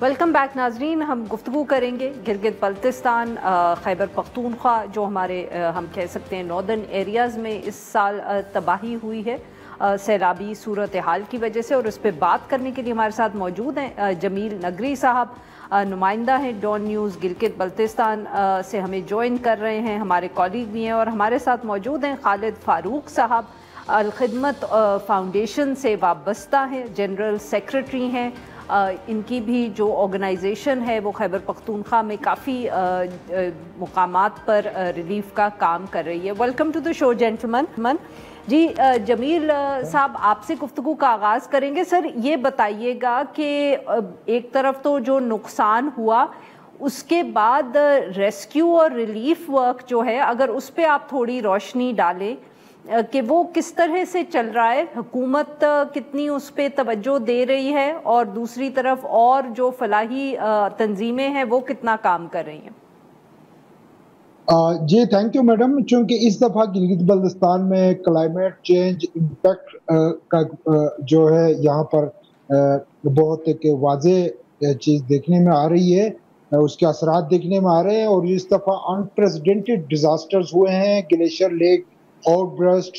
Welcome back ناظرین. ہم گفتگو کریں گے گلگت بلتستان خیبر پختونخوا جو ہمارے ہم کہہ سکتے ہیں ناردرن ایریاز میں اس سال تباہی ہوئی ہے سیلابی صورتحال کی وجہ سے، اور اس پہ بات کرنے کے لیے ہمارے ساتھ موجود ہیں جمیل نگری صاحب، نمائندہ ہیں ڈان نیوز گلگت بلتستان سے ہمیں جوائن کر رہے ہیں، ہمارے کولیگ بھی ہیں، اور ہمارے ساتھ موجود ہیں خالد فاروق صاحب، الخدمت فاؤنڈیشن سے وابستہ ہیں، جنرل سیکرٹری ہیں. ان کی بھی جو آرگنائزیشن ہے وہ خیبر پختونخوا میں کافی مقامات پر ریلیف کا کام کر رہی ہے. ویلکم ٹو دی شو جینٹلمن. جی جمیل صاحب، آپ سے گفتگو کا آغاز کریں گے. سر یہ بتائیے گا کہ ایک طرف تو جو نقصان ہوا اس کے بعد ریسکیو اور ریلیف ورک جو ہے، اگر اس پہ آپ تھوڑی روشنی ڈالیں کہ وہ کس طرح سے چل رہا ہے، حکومت کتنی اس پہ توجہ دے رہی ہے، اور دوسری طرف اور جو فلاحی تنظیمیں ہیں وہ کتنا کام کر رہی ہیں؟ جی تھینک یو میڈم. چونکہ اس دفعہ گلگت بلتستان میں کلائمیٹ چینج امپیکٹ کا جو ہے یہاں پر بہت ایک واضح چیز دیکھنے میں آ رہی ہے، اس کے اثرات دیکھنے میں آ رہے ہیں، اور اس دفعہ انپریسیڈنٹڈ ڈیزاسٹرز ہوئے ہیں. Glacier lake outburst,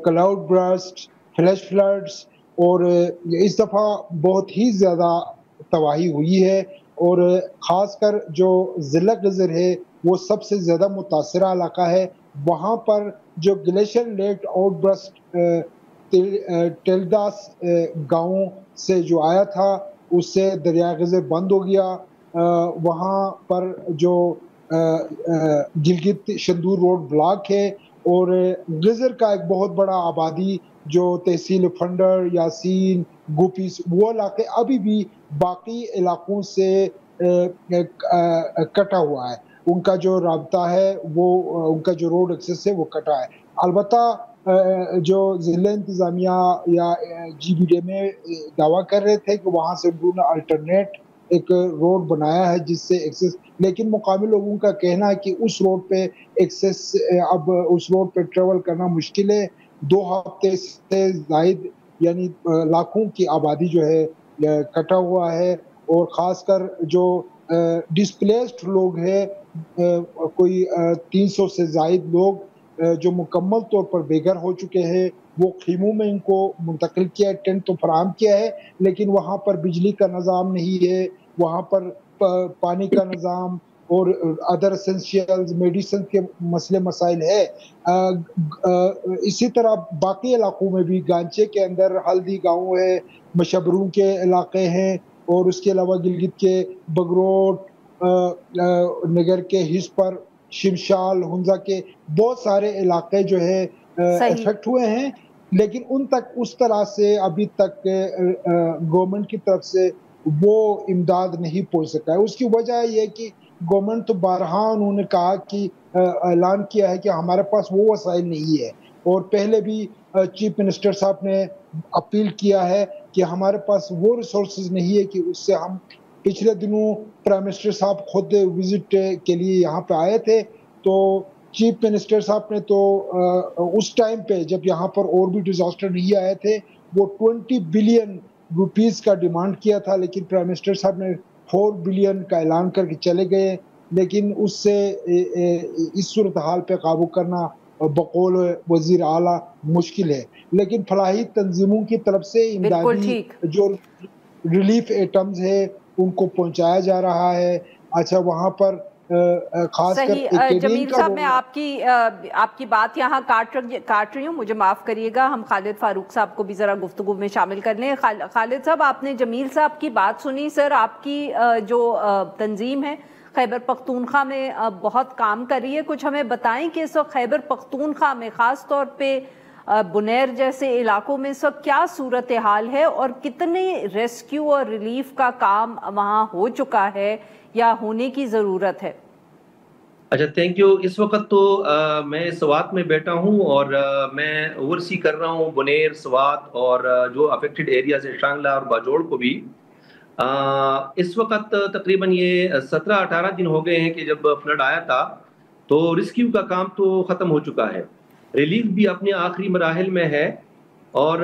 cloud burst, flash floods, اور اس دفعہ بہت ہی زیادہ تباہی ہوئی ہے. اور خاص کر جو ضلع گزر ہے وہ سب سے زیادہ متاثرہ علاقہ ہے. وہاں پر جو گلیشیئر لیک آؤٹ برسٹ ٹیلداس گاؤں سے جو آیا تھا اس سے دریائے غزر بند ہو گیا. وہاں پر جو گلگت شندور روڈ بلاک ہے، اور غزر کا ایک بہت بڑا آبادی جو تحصیل فنڈر، یاسین، گوپیس، وہ علاقے ابھی بھی باقی علاقوں سے کٹا ہوا ہے. ان کا جو رابطہ ہے وہ ان کا جو روڈ ایکسس ہے وہ کٹا ہے. البتہ جو ضلع انتظامیہ یا جی بی ڈی میں دعویٰ کر رہے تھے کہ وہاں سے انہوں نے الٹرنیٹ ایک روڈ بنایا ہے جس سے ایکسس، لیکن مقامی لوگوں کا کہنا ہے کہ اس روڈ پہ ایکسس، اب اس روڈ پہ ٹریول کرنا مشکل ہے. 2 ہفتے سے زائد یعنی لاکھوں کی آبادی جو ہے کٹا ہوا ہے. اور خاص کر جو ڈسپلیسڈ لوگ ہیں، کوئی 300 سے زائد لوگ جو مکمل طور پر بے گھر ہو چکے ہیں، وہ خیموں میں ان کو منتقل کیا ہے، ٹینٹ تو فراہم کیا ہے، لیکن وہاں پر بجلی کا نظام نہیں ہے، وہاں پر پانی کا نظام اور ادر اسینشیلز میڈیسن کے مسئلے مسائل ہے. اسی طرح باقی علاقوں میں بھی گانچے کے اندر ہلدی گاؤں ہے، مشبروں کے علاقے ہیں، اور اس کے علاوہ گلگت کے بگروٹ، نگر کے ہسپر، شمشال، ہنزا کے بہت سارے علاقے جو ہے افیکٹ ہوئے ہیں. لیکن ان تک اس طرح سے ابھی تک گورنمنٹ کی طرف سے وہ امداد نہیں پہنچ سکا ہے. اس کی وجہ یہ کہ گورنمنٹ تو بارہا انہوں نے کہا کہ اعلان کیا ہے کہ ہمارے پاس وہ وسائل نہیں ہے، اور پہلے بھی چیف منسٹر صاحب نے اپیل کیا ہے کہ ہمارے پاس وہ ریسورسز نہیں ہے کہ اس سے ہم. پچھلے دنوں پرائم منسٹر صاحب خود وزٹ کے لیے یہاں پہ آئے تھے، تو چیف منسٹر صاحب نے تو اس ٹائم پہ جب یہاں پر اور بھی ڈیزاسٹر نہیں آئے تھے وہ 20 بلین روپیز کا ڈیمانڈ کیا تھا، لیکن پرائم منسٹر صاحب نے 4 بلین کا اعلان کر کے چلے گئے. لیکن اس سے اس صورتحال پہ قابو کرنا بقول وزیر اعلیٰ مشکل ہے. لیکن فلاحی تنظیموں کی طرف سے امدادی جو ریلیف ایٹمز ہے ان کو پہنچایا جا رہا ہے. اچھا وہاں پر خاص کر جمیل صاحب، میں آپ کی بات یہاں کاٹ رہی ہوں، مجھے معاف کریے گا. ہم خالد فاروق صاحب کو بھی ذرا گفتگو میں شامل کر لیں. خالد صاحب، آپ نے جمیل صاحب کی بات سنی. سر، آپ کی جو تنظیم ہے خیبر پختونخوا میں بہت کام کر رہی ہے. کچھ ہمیں بتائیں کہ اس وقت خیبر پختونخوا میں خاص طور پہ بنیر جیسے علاقوں میں اس وقت کیا صورتحال ہے، اور کتنے ریسکیو اور ریلیف کا کام وہاں ہو چکا ہے یا ہونے کی ضرورت ہے؟ اچھا، تھینک یو. اس وقت تو میں سوات میں بیٹھا ہوں اور میں اوورسی کر رہا ہوں بنیر، سوات اور جو افیکٹڈ ایریاز ہے شانگلہ اور باجوڑ کو بھی. اس وقت تقریباً یہ 17-18 دن ہو گئے ہیں کہ جب فلڈ آیا تھا تو ریسکیو کا کام تو ختم ہو چکا ہے. ریلیف بھی اپنے آخری مراحل میں ہے. اور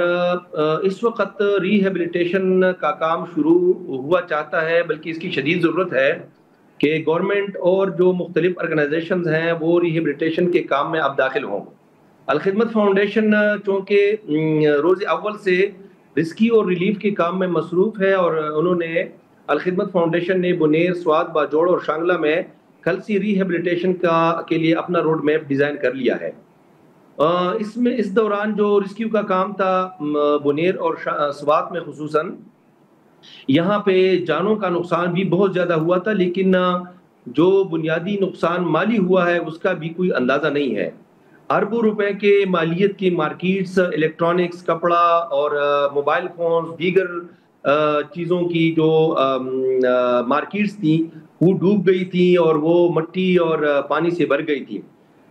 اس وقت ریہیبلیٹیشن کا کام شروع ہوا چاہتا ہے، بلکہ اس کی شدید ضرورت ہے کہ گورنمنٹ اور جو مختلف آرگنائزیشنز ہیں وہ ریہیبلیٹیشن کے کام میں اب داخل ہوں۔ الخدمت فاؤنڈیشن چونکہ روز اول سے ریسکیو اور ریلیف کے کام میں مصروف ہے، اور انہوں نے الخدمت فاؤنڈیشن نے بنیر، سوات، باجوڑ اور شانگلہ میں کھلسی ریہیبلیٹیشن کے لیے اپنا روڈ میپ ڈیزائن کر لیا ہے۔ اس دوران جو ریسکیو کا کام تھا بنیر اور سوات میں خصوصاً، یہاں پہ جانوں کا نقصان بھی بہت زیادہ ہوا تھا، لیکن جو بنیادی نقصان مالی ہوا ہے اس کا بھی کوئی اندازہ نہیں ہے۔ اربوں روپے کے مالیت کی مارکیٹس، الیکٹرانکس، کپڑا اور موبائل فونز، دیگر چیزوں کی جو مارکیٹس تھیں وہ ڈوب گئی تھیں، اور وہ مٹی اور پانی سے بھر گئی تھی۔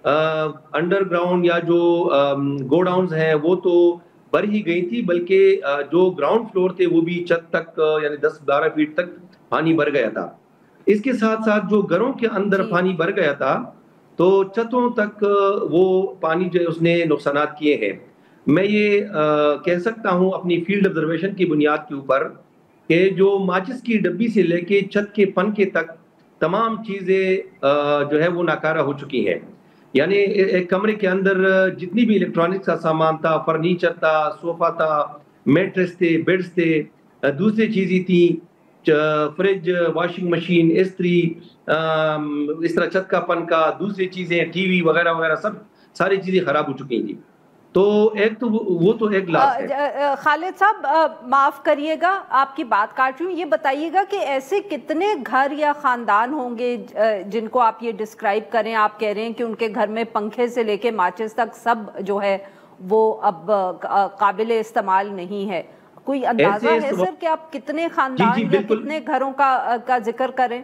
انڈر گراؤنڈ یا جو گوڈاؤنز ہیں وہ تو بھر ہی گئی تھی، بلکہ جو گراؤنڈ فلور تھے وہ بھی چھت تک یعنی 10-12 فیٹ تک پانی بھر گیا تھا۔ اس کے ساتھ ساتھ جو گھروں کے اندر پانی بھر گیا تھا تو چھتوں تک وہ پانی جو اس نے نقصانات کیے ہیں۔ میں یہ کہہ سکتا ہوں اپنی فیلڈ آبزرویشن کی بنیاد کے اوپر کہ جو ماچس کی ڈبی سے لے کے چھت کے پنکھے تک تمام چیزیں جو ہے وہ ناکارہ ہو چکی ہیں۔ یعنی ایک کمرے کے اندر جتنی بھی الیکٹرانکس کا سامان تھا، فرنیچر تھا، صوفہ تھا، میٹریس تھے، بیڈز تھے، دوسری چیزیں تھیں، فریج، واشنگ مشین، استری، اس طرح چھت کا پنکھا، دوسری چیزیں، ٹی وی وغیرہ وغیرہ، ساری چیزیں خراب ہو چکی تھیں۔ تو ایک تو وہ تو ایک لاس ہے۔ خالد صاحب معاف کریے گا، آپ کی بات کاٹ رہی ہوں، یہ بتائیے گا کہ ایسے کتنے گھر یا خاندان ہوں گے جن کو آپ یہ ڈسکرائب کریں؟ آپ کہہ رہے ہیں کہ ان کے گھر میں پنکھے سے لے کے ماچس تک سب جو ہے وہ اب قابل استعمال نہیں ہے۔ کوئی اندازہ ہے سر کہ آپ کتنے خاندان یا کتنے گھروں کا ذکر کریں؟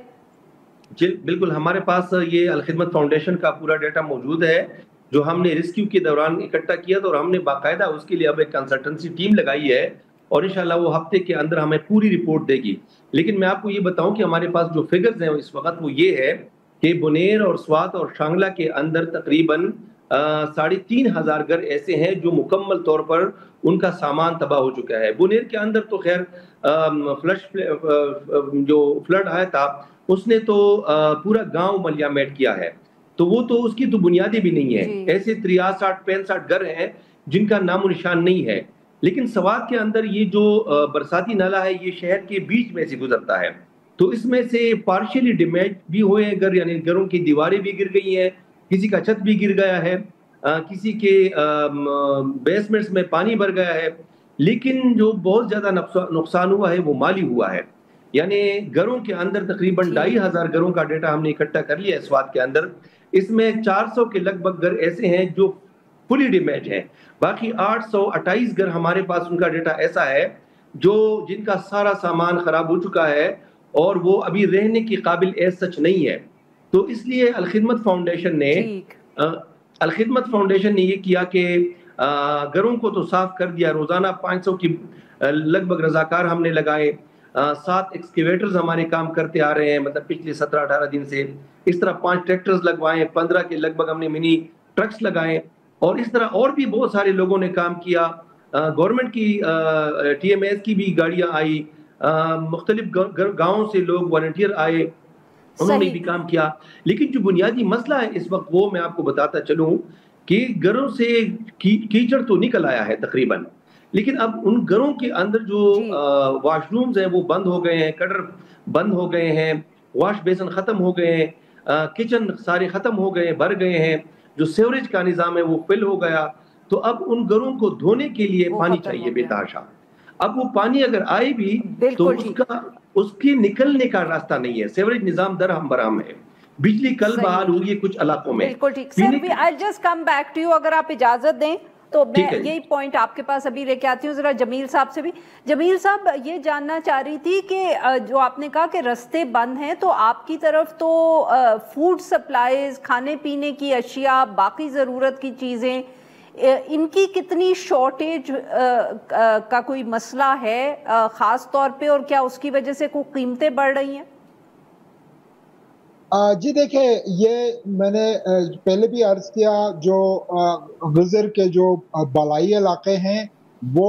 جی بالکل، ہمارے پاس یہ الخدمت فاؤنڈیشن کا پورا ڈیٹا موجود ہے جو ہم نے ریسکیو کے دوران اکٹھا کیا تھا، اور ہم نے باقاعدہ اس کے لیے اب ایک کنسلٹنسی ٹیم لگائی ہے، اور انشاءاللہ وہ ہفتے کے اندر ہمیں پوری رپورٹ دے گی۔ لیکن میں آپ کو یہ بتاؤں کہ ہمارے پاس جو فگرز ہیں اس وقت وہ یہ ہے کہ بنیر اور سوات اور شانگلہ کے اندر تقریباً 3500 گھر ایسے ہیں جو مکمل طور پر ان کا سامان تباہ ہو چکا ہے۔ بنیر کے اندر تو خیر جو فلڈ آیا تھا اس نے تو پورا گاؤں ملیامٹ کیا ہے، تو وہ تو اس کی تو بنیادی بھی نہیں ہے۔ ایسے 63-65 گھر ہیں جن کا نام و نشان نہیں ہے۔ لیکن سوات کے اندر یہ جو برساتی نالا ہے یہ شہر کے بیچ میں سے گزرتا ہے، تو اس میں سے پارشلی ڈیمیج بھی ہوئے ہیں گھر، یعنی گھروں کی دیواریں بھی گر گئی ہیں، کسی کا چھت بھی گر گیا ہے، کسی کے بیسمنٹس میں پانی بھر گیا ہے۔ لیکن جو بہت زیادہ نقصان ہوا ہے وہ مالی ہوا ہے، یعنی گھروں کے اندر تقریباً 2500 گھروں کا ڈیٹا ہم نے اکٹھا کر لیا ہے سوات کے اندر۔ اس میں 400 کے لگ بھگ گھر ایسے ہیں جو فلی ڈیمیج ہیں، باقی 828 گھر ہمارے پاس ان کا ڈیٹا ایسا ہے جو جن کا سارا سامان خراب ہو چکا ہے اور وہ ابھی رہنے کی قابل ایز سچ نہیں ہے۔ تو اس لیے الخدمت فاؤنڈیشن نے یہ کیا کہ گھروں کو تو صاف کر دیا، روزانہ 500 کی لگ بھگ رضاکار ہم نے لگائے، 7 ایکسکیویٹرز ہمارے کام کرتے آ رہے ہیں، مطلب پچھلے 17-18 دن سے۔ اس طرح 5 ٹریکٹرز لگوائے، 15 کے لگ بھگ ہم نے منی ٹرکس لگائے، اور اس طرح اور بھی بہت سارے لوگوں نے کام کیا۔ گورنمنٹ کی ٹی ایم ایز کی بھی گاڑیاں آئی، مختلف گاؤں سے لوگ والنٹیئر آئے، انہوں نے بھی کام کیا۔ لیکن جو بنیادی مسئلہ ہے اس وقت وہ میں آپ کو بتاتا چلوں کہ گھروں سے کیچڑ تو نکل آیا ہے تقریباً، لیکن اب ان گھروں کے اندر جو واش رومز ہیں وہ بند ہو گئے ہیں، کٹر بند ہو گئے ہیں، واش بیسن ختم ہو گئے ہیں، کچن سارے ختم ہو گئے ہیں، بھر گئے ہیں، جو سیوریج کا نظام ہے وہ فل ہو گیا۔ تو اب ان گھروں کو دھونے کے لیے پانی چاہیے بے تحاشا۔ اب وہ پانی اگر آئے بھی تو اس کی نکلنے کا راستہ نہیں ہے، سیوریج نظام درہم برہم ہے، بجلی کل بحال ہوئی ہے کچھ علاقوں میں۔ بالکل ٹھیک سر، I'll just come back to you اگر آپ اجازت دیں تو میں یہی پوائنٹ آپ کے پاس ابھی لے کے آتی ہوں ذرا جمیل صاحب سے بھی۔ جمیل صاحب یہ جاننا چاہ رہی تھی کہ جو آپ نے کہا کہ رستے بند ہیں تو آپ کی طرف تو فوڈ سپلائیز، کھانے پینے کی اشیاء، باقی ضرورت کی چیزیں، ان کی کتنی شارٹیج کا کوئی مسئلہ ہے خاص طور پہ، اور کیا اس کی وجہ سے کوئی قیمتیں بڑھ رہی ہیں؟ جی دیکھیں، یہ میں نے پہلے بھی عرض کیا، جو غزر کے جو بالائی علاقے ہیں وہ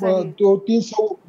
200-300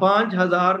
5,000